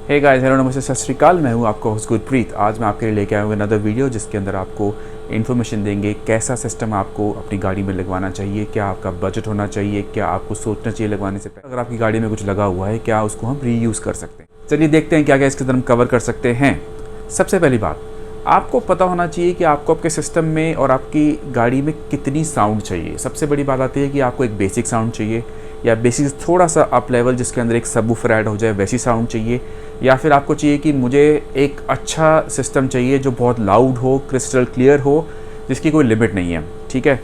Hey guys, hello नमस्ते, सत श्री अकाल। मैं हूं आपका होस्ट गुरप्रीत। आज मैं आपके लिए लेके आया हूँ अनदर वीडियो जिसके अंदर आपको इन्फॉर्मेशन देंगे कैसा सिस्टम आपको अपनी गाड़ी में लगवाना चाहिए, क्या आपका बजट होना चाहिए, क्या आपको सोचना चाहिए लगवाने से पहले। अगर आपकी गाड़ी में कुछ लगा हुआ है, क्या उसको हम रीयूज़ कर सकते हैं। चलिए देखते हैं क्या क्या इसके अंदर हम कवर कर सकते हैं। सबसे पहली बात, आपको पता होना चाहिए कि आपको आपके सिस्टम में और आपकी गाड़ी में कितनी साउंड चाहिए। सबसे बड़ी बात आती है कि आपको एक बेसिक साउंड चाहिए या बेसिक थोड़ा सा अप लेवल जिसके अंदर एक सबवूफर ऐड हो जाए वैसी साउंड चाहिए, या फिर आपको चाहिए कि मुझे एक अच्छा सिस्टम चाहिए जो बहुत लाउड हो, क्रिस्टल क्लियर हो, जिसकी कोई लिमिट नहीं है। ठीक है,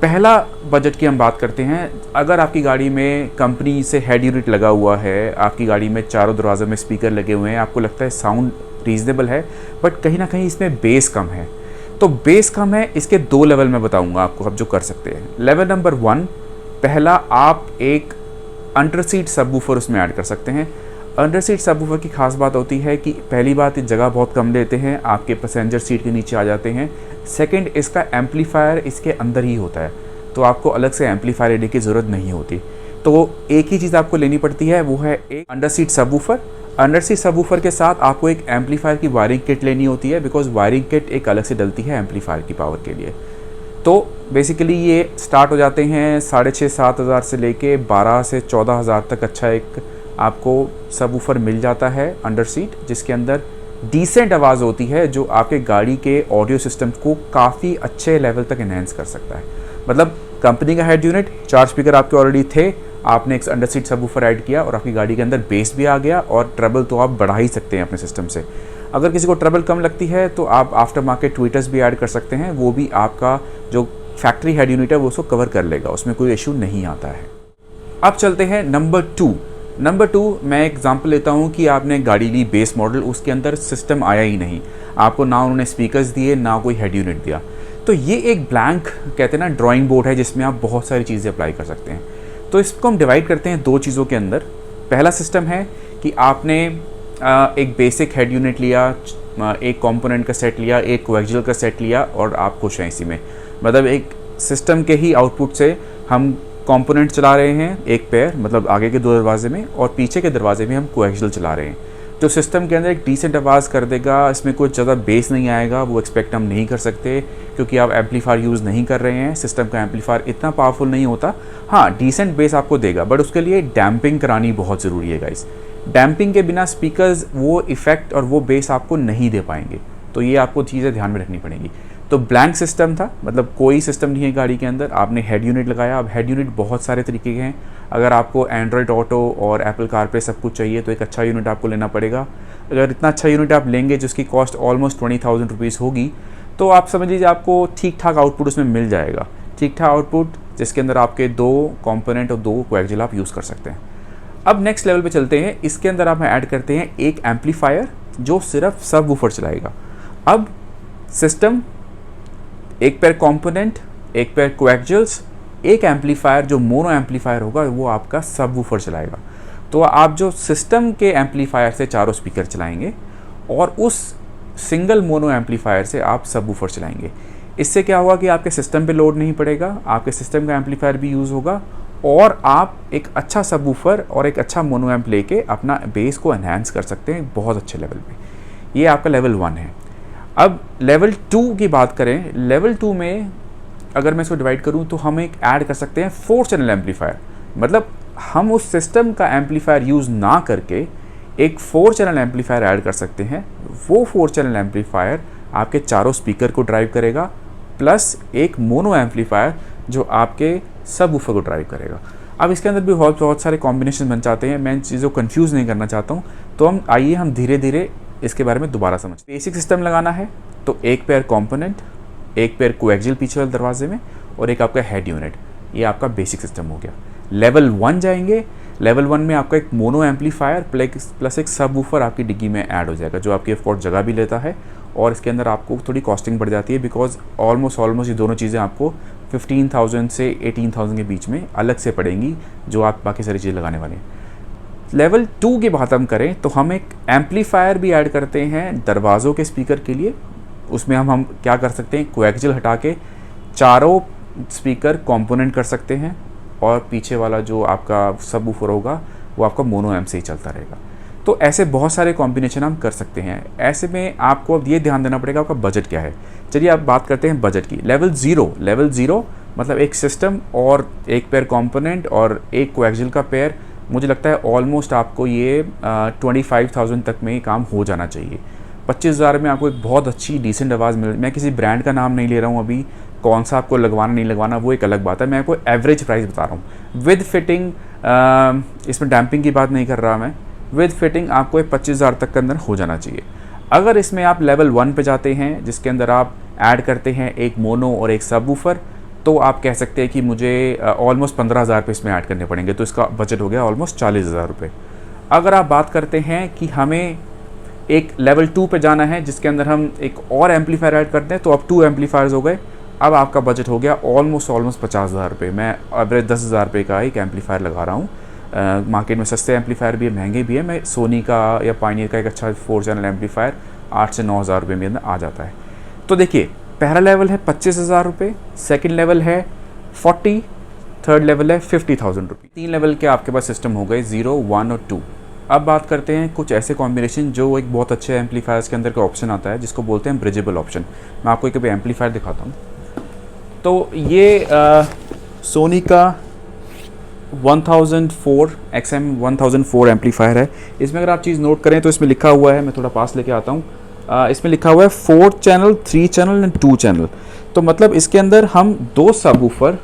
पहला बजट की हम बात करते हैं। अगर आपकी गाड़ी में कंपनी से हेड यूनिट लगा हुआ है, आपकी गाड़ी में चारों दरवाज़ों में स्पीकर लगे हुए हैं, आपको लगता है साउंड रीजनेबल है बट कहीं ना कहीं इसमें बेस कम है, तो बेस कम है, इसके दो लेवल मैं बताऊंगा आपको अब जो कर सकते हैं। लेवल नंबर 1, पहला आप एक अंडर सीट सबवूफर उसमें ऐड कर सकते हैं। अंडर सीट सबवूफर की खास बात होती है कि पहली बात, जगह बहुत कम लेते हैं, आपके पैसेंजर सीट के नीचे आ जाते हैं। सेकंड, इसका एम्पलीफायर इसके अंदर ही होता है, तो आपको अलग से एम्पलीफायर लेने की ज़रूरत नहीं होती। तो एक ही चीज़ आपको लेनी पड़ती है, वो है एक under seat subwoofer. Under seat subwoofer के साथ आपको एक एम्पलीफायर की वायरिंग किट लेनी होती है, बिकॉज वायरिंग किट एक अलग से डलती है एम्पलीफायर की पावर के लिए। तो बेसिकली ये स्टार्ट हो जाते हैं 6,500-7 हज़ार से लेके 12 से 14 हज़ार तक अच्छा एक आपको सबवूफर मिल जाता है अंडर सीट, जिसके अंदर डिसेंट आवाज़ होती है जो आपके गाड़ी के ऑडियो सिस्टम को काफ़ी अच्छे लेवल तक इन्हेंस कर सकता है। मतलब कंपनी का हेड यूनिट, 4 स्पीकर आपके ऑलरेडी थे, आपने एक अंडर सीट सबवूफर ऐड किया और आपकी गाड़ी के अंदर बेस भी आ गया, और ट्रबल तो आप बढ़ा ही सकते हैं अपने सिस्टम से। अगर किसी को ट्रबल कम लगती है तो आप आफ्टर मार्केट ट्वीटर्स भी ऐड कर सकते हैं, वो भी आपका जो फैक्ट्री हेड यूनिट है वो उसको कवर कर लेगा, उसमें कोई इशू नहीं आता है। अब चलते हैं नंबर 2। नंबर 2 मैं एग्जांपल लेता हूँ कि आपने गाड़ी ली बेस मॉडल, उसके अंदर सिस्टम आया ही नहीं, आपको ना उन्होंने स्पीकर्स दिए ना कोई हेड यूनिट दिया, तो ये एक ब्लैंक कहते हैं ना ड्राइंग बोर्ड है जिसमें आप बहुत सारी चीज़ें अप्लाई कर सकते हैं। तो इसको हम डिवाइड करते हैं 2 चीज़ों के अंदर। पहला सिस्टम है कि आपने एक बेसिक हेड यूनिट लिया, एक कंपोनेंट का सेट लिया, एक कोएक्सियल का सेट लिया और आप खुश हैं इसी में। मतलब एक सिस्टम के ही आउटपुट से हम कंपोनेंट चला रहे हैं एक पेयर, मतलब आगे के 2 दरवाजे में, और पीछे के दरवाजे में हम कोएक्सियल चला रहे हैं, जो सिस्टम के अंदर एक डिसेंट आवाज़ कर देगा। इसमें कुछ ज़्यादा बेस नहीं आएगा, वो एक्सपेक्ट हम नहीं कर सकते क्योंकि आप एम्पलीफायर यूज़ नहीं कर रहे हैं। सिस्टम का एम्पलीफायर इतना पावरफुल नहीं होता। हाँ, डिसेंट बेस आपको देगा, बट उसके लिए डैम्पिंग करानी बहुत ज़रूरी है गाइस। डैम्पिंग के बिना स्पीकर्स वो इफ़ेक्ट और वो बेस आपको नहीं दे पाएंगे, तो ये आपको चीज़ें ध्यान में रखनी पड़ेंगी। तो ब्लैंक सिस्टम था, मतलब कोई सिस्टम नहीं है गाड़ी के अंदर, आपने हेड यूनिट लगाया। अब हेड यूनिट बहुत सारे तरीके के हैं। अगर आपको एंड्रॉयड ऑटो और एप्पल कारप्ले सब कुछ चाहिए तो एक अच्छा यूनिट आपको लेना पड़ेगा। अगर इतना अच्छा यूनिट आप लेंगे जिसकी कॉस्ट ऑलमोस्ट 20,000 रुपीज़ होगी, तो आप समझ लीजिए आपको ठीक ठाक आउटपुट उसमें मिल जाएगा। ठीक ठाक आउटपुट जिसके अंदर आपके 2 कंपोनेंट और 2 कोएक्सियल आप यूज़ कर सकते हैं। अब नेक्स्ट लेवल पे चलते हैं। इसके अंदर आप ऐड करते हैं एक एम्पलीफायर जो सिर्फ सबवूफर चलाएगा। अब सिस्टम, एक पेयर कंपोनेंट, एक पेयर कोएक्सियल्स, एक एम्पलीफायर जो मोनो एम्पलीफायर होगा वो आपका सबवूफर चलाएगा। तो आप जो सिस्टम के एम्पलीफायर से चारों स्पीकर चलाएंगे और उस सिंगल मोनो एम्पलीफायर से आप सबवूफर चलाएंगे। इससे क्या होगा कि आपके सिस्टम पे लोड नहीं पड़ेगा, आपके सिस्टम का एम्पलीफायर भी यूज़ होगा और आप एक अच्छा सबवूफर और एक अच्छा मोनो एम्प लेके अपना बेस को एनहांस कर सकते हैं बहुत अच्छे लेवल पे। ये आपका लेवल 1 है। अब लेवल 2 की बात करें। लेवल 2 में अगर मैं इसको डिवाइड करूं तो हम एक ऐड कर सकते हैं 4 चैनल एम्पलीफायर। मतलब हम उस सिस्टम का एम्पलीफायर यूज़ ना करके एक 4 चैनल एम्पलीफायर ऐड कर सकते हैं। वो 4 चैनल एम्पलीफायर आपके चारों स्पीकर को ड्राइव करेगा, प्लस एक मोनो एम्पलीफायर जो आपके सबवूफर को ड्राइव करेगा। अब इसके अंदर भी बहुत सारे कॉम्बिनेशन बन जाते हैं, मैं इन चीज़ों को कन्फ्यूज़ नहीं करना चाहता हूँ। तो हम धीरे धीरे इसके बारे में दोबारा समझ। बेसिक सिस्टम लगाना है तो एक पेयर कंपोनेंट, एक पेयर कोएक्सियल पीछे वाले दरवाजे में और एक आपका हेड यूनिट, ये आपका बेसिक सिस्टम हो गया। लेवल 1 जाएंगे। लेवल 1 में आपका एक मोनो एम्पलीफायर प्लस एक सबवूफर आपकी डिग्गी में ऐड हो जाएगा, जो आपकी ऑफकोर्स जगह भी लेता है और इसके अंदर आपको थोड़ी कॉस्टिंग बढ़ जाती है, बिकॉज ऑलमोस्ट ये दोनों चीज़ें आपको 15,000 से 18,000 के बीच में अलग से पड़ेंगी, जो आप बाकी सारी चीज़ें लगाने वाले हैं। लेवल 2 की बात हम करें तो हम एक एम्पलीफायर भी ऐड करते हैं दरवाज़ों के स्पीकर के लिए। उसमें हम क्या कर सकते हैं, कोएक्सियल हटा के चारों स्पीकर कंपोनेंट कर सकते हैं और पीछे वाला जो आपका सबवूफर होगा वो आपका मोनो एम्प से ही चलता रहेगा। तो ऐसे बहुत सारे कॉम्बिनेशन हम कर सकते हैं। ऐसे में आपको अब ये ध्यान देना पड़ेगा आपका बजट क्या है। चलिए आप बात करते हैं बजट की। लेवल ज़ीरो मतलब एक सिस्टम और एक पेयर कंपोनेंट और एक कोएक्सियल का पेयर, मुझे लगता है ऑलमोस्ट आपको ये 25,000 तक में काम हो जाना चाहिए। 25,000 में आपको एक बहुत अच्छी डिसेंट आवाज़ मिल, मैं किसी ब्रांड का नाम नहीं ले रहा हूँ अभी, कौन सा आपको लगवाना नहीं लगवाना वो एक अलग बात है, मैं आपको एवरेज प्राइस बता रहा हूँ विद फिटिंग। इसमें डैम्पिंग की बात नहीं कर रहा मैं, विद फिटिंग आपको एक 25,000 तक के अंदर हो जाना चाहिए। अगर इसमें आप लेवल 1 पे जाते हैं जिसके अंदर आप ऐड करते हैं एक मोनो और एक सबवूफर, तो आप कह सकते हैं कि मुझे ऑलमोस्ट 15,000 रुपये इसमें ऐड करने पड़ेंगे, तो इसका बजट हो गया ऑलमोस्ट 40,000 रुपये। अगर आप बात करते हैं कि हमें एक लेवल 2 पे जाना है जिसके अंदर हम एक और एम्पलीफायर ऐड करते हैं, तो अब 2 एम्पलीफायर्स हो गए, अब आपका बजट हो गया ऑलमोस्ट 50,000 रुपये। मैं एवरेज 10,000 रुपये का एक एम्पलीफायर लगा रहा हूँ। मार्केट में सस्ते एम्पलीफायर भी है, महंगे भी है। मैं सोनी का या पायनियर का एक अच्छा 4 चैनल एम्पलीफायर 8 से 9,000 रुपये में आ जाता है। तो देखिए, पहला लेवल है 25,000 रुपये, सेकेंड लेवल है 40, थर्ड लेवल है 50,000 रुपये। 3 लेवल के आपके पास सिस्टम हो गए, 0, 1 और 2। अब बात करते हैं कुछ ऐसे कॉम्बिनेशन जो एक बहुत अच्छे एम्पलीफायर्स के अंदर का ऑप्शन आता है जिसको बोलते हैं ब्रिजेबल ऑप्शन। मैं आपको एक अभी एम्पलीफायर दिखाता हूँ। तो ये सोनी का 1004 XM 1004 एम्पलीफायर है। इसमें अगर आप चीज़ नोट करें तो इसमें लिखा हुआ है, मैं थोड़ा पास लेके आता हूँ, इसमें लिखा हुआ है 4 चैनल, 3 चैनल एंड 2 चैनल। तो मतलब इसके अंदर हम 2 सबवूफर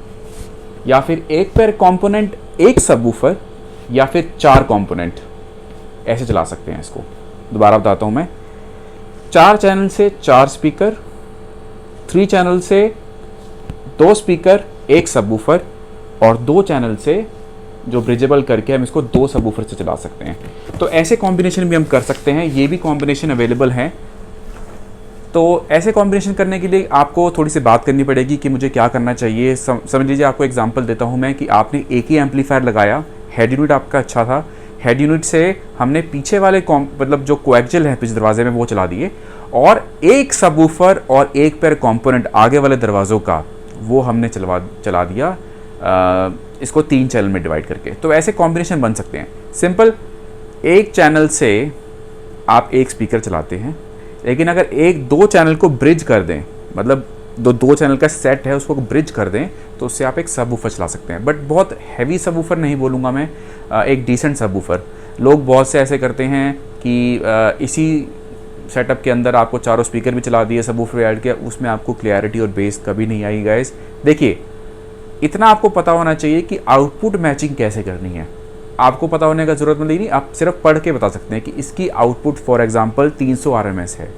या फिर एक पेयर कंपोनेंट एक सबवूफर या फिर 4 कंपोनेंट ऐसे चला सकते हैं इसको। दोबारा बताता हूँ मैं, 4 चैनल से 4 स्पीकर, 3 चैनल से 2 स्पीकर एक सबवूफर और 2 चैनल से जो ब्रिजेबल करके हम इसको 2 सबवूफर से चला सकते हैं। तो ऐसे कॉम्बिनेशन भी हम कर सकते हैं, ये भी कॉम्बिनेशन अवेलेबल हैं। तो ऐसे कॉम्बिनेशन करने के लिए आपको थोड़ी सी बात करनी पड़ेगी कि मुझे क्या करना चाहिए। समझ लीजिए, आपको एग्जांपल देता हूं मैं कि आपने एक ही एम्पलीफायर लगाया, हेड यूनिट आपका अच्छा था, हेड यूनिट से हमने पीछे वाले मतलब जो कोएक्सियल है पीछे दरवाजे में वो चला दिए, और एक सबवूफर और एक पेयर कंपोनेंट आगे वाले दरवाज़ों का वो हमने चला दिया इसको 3 चैनल में डिवाइड करके। तो ऐसे कॉम्बिनेशन बन सकते हैं। सिंपल, एक चैनल से आप एक स्पीकर चलाते हैं, लेकिन अगर 1-2 चैनल को ब्रिज कर दें, मतलब 2 चैनल का सेट है उसको ब्रिज कर दें, तो उससे आप एक सबवूफर चला सकते हैं। बट बहुत हैवी सबवूफर नहीं बोलूँगा मैं, एक डिसेंट सबवूफर। लोग बहुत से ऐसे करते हैं कि इसी सेटअप के अंदर आपको चारों स्पीकर भी चला दिए, सबवूफर ऐड किया, उसमें आपको क्लैरिटी और बेस कभी नहीं आई गाइस। देखिए, इतना आपको पता होना चाहिए कि आउटपुट मैचिंग कैसे करनी है। आपको पता होने का ज़रूरत नहीं, आप सिर्फ पढ़ के बता सकते हैं कि इसकी आउटपुट फॉर एग्जांपल 300 RMS है,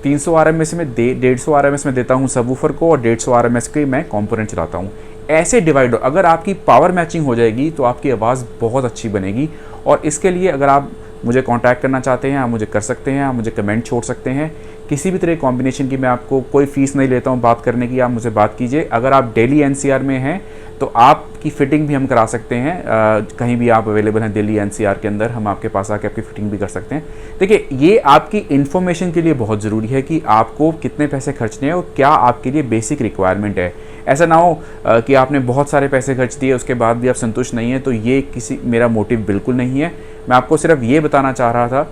300 RMS में 150 RMS में देता हूँ सबवूफर को और 150 RMS के मैं कंपोनेंट चलाता हूँ। ऐसे डिवाइड, अगर आपकी पावर मैचिंग हो जाएगी तो आपकी आवाज़ बहुत अच्छी बनेगी। और इसके लिए अगर आप मुझे कांटेक्ट करना चाहते हैं, आप मुझे कर सकते हैं, आप मुझे कमेंट छोड़ सकते हैं। किसी भी तरह कॉम्बिनेशन की मैं आपको कोई फ़ीस नहीं लेता हूँ बात करने की, आप मुझे बात कीजिए। अगर आप दिल्ली NCR में हैं तो आपकी फ़िटिंग भी हम करा सकते हैं। कहीं भी आप अवेलेबल हैं दिल्ली NCR के अंदर, हम आपके पास आके आपकी फ़िटिंग भी कर सकते हैं। देखिए, ये आपकी इन्फॉर्मेशन के लिए बहुत ज़रूरी है कि आपको कितने पैसे खर्चने हैं और क्या आपके लिए बेसिक रिक्वायरमेंट है। ऐसा ना हो कि आपने बहुत सारे पैसे खर्च दिए उसके बाद भी आप संतुष्ट नहीं हैं, तो ये मेरा मोटिव बिल्कुल नहीं है। मैं आपको सिर्फ ये बताना चाह रहा था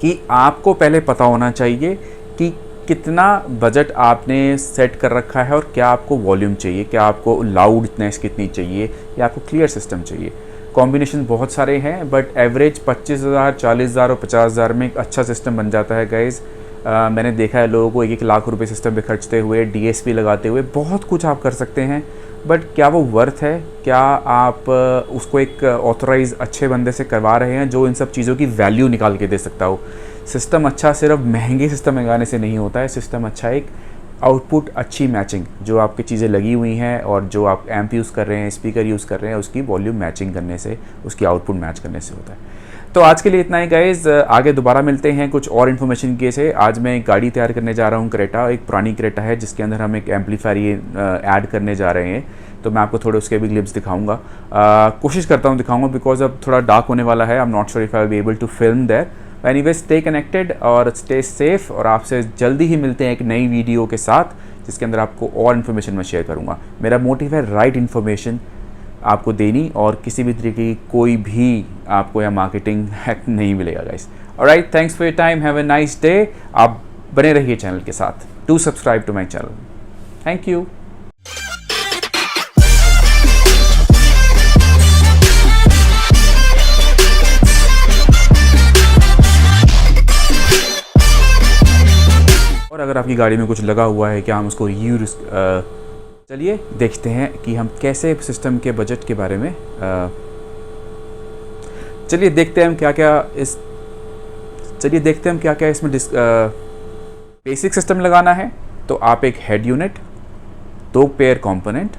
कि आपको पहले पता होना चाहिए कि कितना बजट आपने सेट कर रखा है और क्या आपको वॉल्यूम चाहिए, क्या आपको लाउडनेस कितनी चाहिए, या आपको क्लियर सिस्टम चाहिए। कॉम्बिनेशन बहुत सारे हैं, बट एवरेज 25,000, 40,000 और 50,000 में एक अच्छा सिस्टम बन जाता है गाइज़। मैंने देखा है लोगों को 1-1 लाख रुपए सिस्टम पे खर्चते हुए, DSP लगाते हुए, बहुत कुछ आप कर सकते हैं। बट क्या वो वर्थ है? क्या आप उसको एक ऑथराइज अच्छे बंदे से करवा रहे हैं जो इन सब चीज़ों की वैल्यू निकाल के दे सकता हो? सिस्टम अच्छा सिर्फ महंगे सिस्टम लगाने से नहीं होता है। सिस्टम अच्छा एक आउटपुट, अच्छी मैचिंग, जो आपकी चीज़ें लगी हुई हैं और जो आप एम्प यूज़ कर रहे हैं, स्पीकर यूज़ कर रहे हैं, उसकी वॉल्यूम मैचिंग करने से, उसकी आउटपुट मैच करने से होता है। तो आज के लिए इतना ही गाइज़, आगे दोबारा मिलते हैं कुछ और इन्फॉर्मेशन के से। आज मैं एक गाड़ी तैयार करने जा रहा हूँ, क्रेटा, एक पुरानी क्रेटा है जिसके अंदर हम एक एम्पलीफायर ये ऐड करने जा रहे हैं। तो मैं आपको थोड़े उसके भी क्लिप्स दिखाऊंगा, कोशिश करता हूँ दिखाऊंगा, बिकॉज अब थोड़ा डार्क होने वाला है। I am not sure if I will be able to film there. Anyway, stay connected और स्टे सेफ, और आपसे जल्दी ही मिलते हैं एक नई वीडियो के साथ जिसके अंदर आपको और इन्फॉर्मेशन मैं शेयर करूँगा। मेरा मोटिव है राइट इन्फॉर्मेशन आपको देनी और किसी भी तरीके की कोई भी आपको या मार्केटिंग हैक नहीं मिलेगा guys. Alright, thanks for your time, have a nice day. आप बने रहिए चैनल के साथ, do subscribe to my channel. Thank you. और अगर आपकी गाड़ी में कुछ लगा हुआ है, क्या हम उसको यूज, चलिए देखते हैं कि हम कैसे सिस्टम के बजट के बारे में चलिए देखते हैं हम क्या क्या इसमें बेसिक सिस्टम लगाना है। तो आप एक हेड यूनिट, 2 पेयर कंपोनेंट